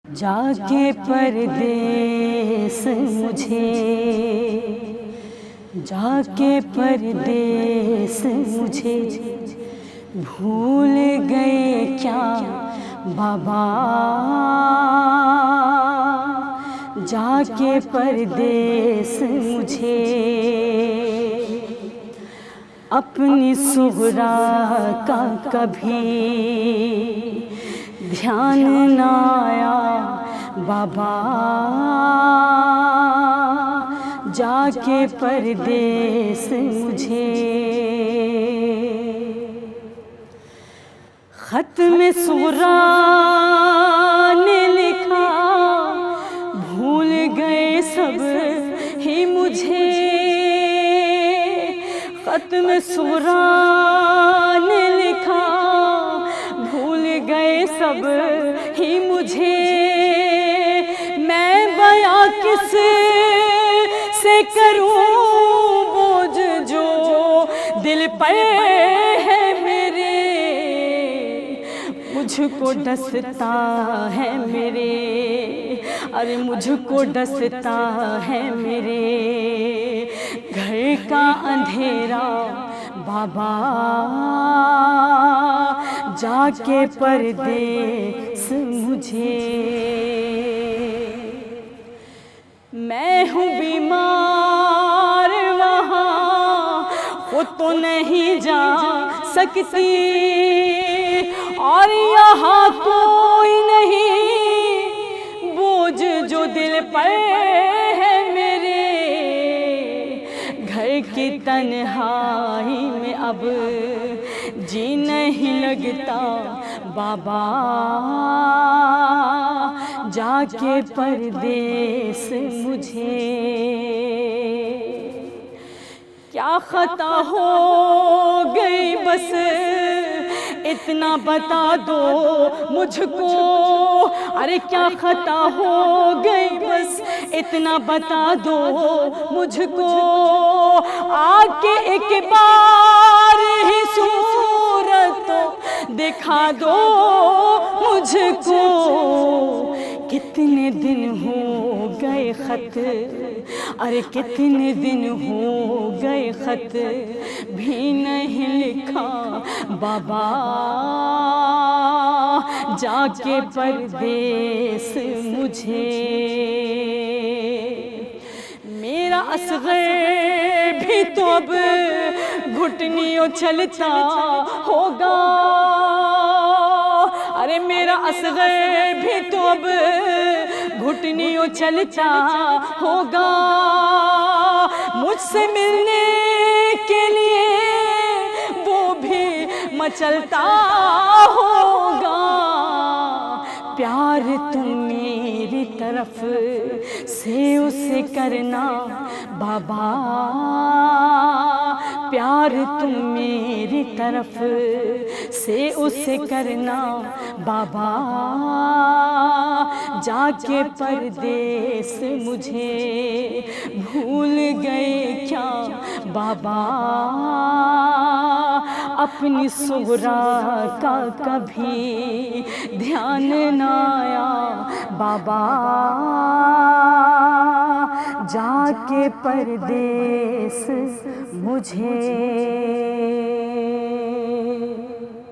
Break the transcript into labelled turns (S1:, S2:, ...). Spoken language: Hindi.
S1: जाके परदेस मुझे, जाके परदेस मुझे भूल गए क्या बाबा। जाके परदेस मुझे अपनी सुगरा का कभी ध्यान न आया बाबा। जाके परदेस मुझे खत में सुगरा ने लिखा, भूल गए सब ही मुझे। खत में सुगरा ने लिखा, भूल गए सब ही मुझे। मैं बयां किस से करूं बोझ जो दिल पर है मेरे। मुझको डसता है मेरे, अरे मुझको डसता है मेरे घर का अंधेरा बाबा। जाके परदेस मुझे, मैं हूँ बीमार वहाँ वो तो नहीं जा सकती, और यहाँ कोई नहीं बोझ जो दिल पर है मेरे। घर की तन्हाई में अब जी नहीं लगता बाबा। जाके परदेस मुझे क्या खता हो गई बस इतना बता दो मुझको। अरे क्या खता हो गई बस इतना बता दो मुझको। आके एक बार ही सूरत दिखा दो मुझको। कितने दिन हो गए खत, अरे कितने दिन हो गए खत भी नहीं लिखा बाबा। जाके परदेस मुझे मेरा असग़र भी तो अब घुटनियों चलता होगा। अरे मेरा असग़र भी तो अब घुटनियों चलता होगा। मुझसे मिलने के लिए वो भी मचलता होगा। प्यार तुम मेरी तरफ से उसे करना बाबा। प्यार तुम मेरी तरफ से उसे करना बाबा। जाके परदेस मुझे भूल गए क्या बाबा। अपनी सुगरा का कभी ध्यान न आया बाबा। जाके परदेस मुझे।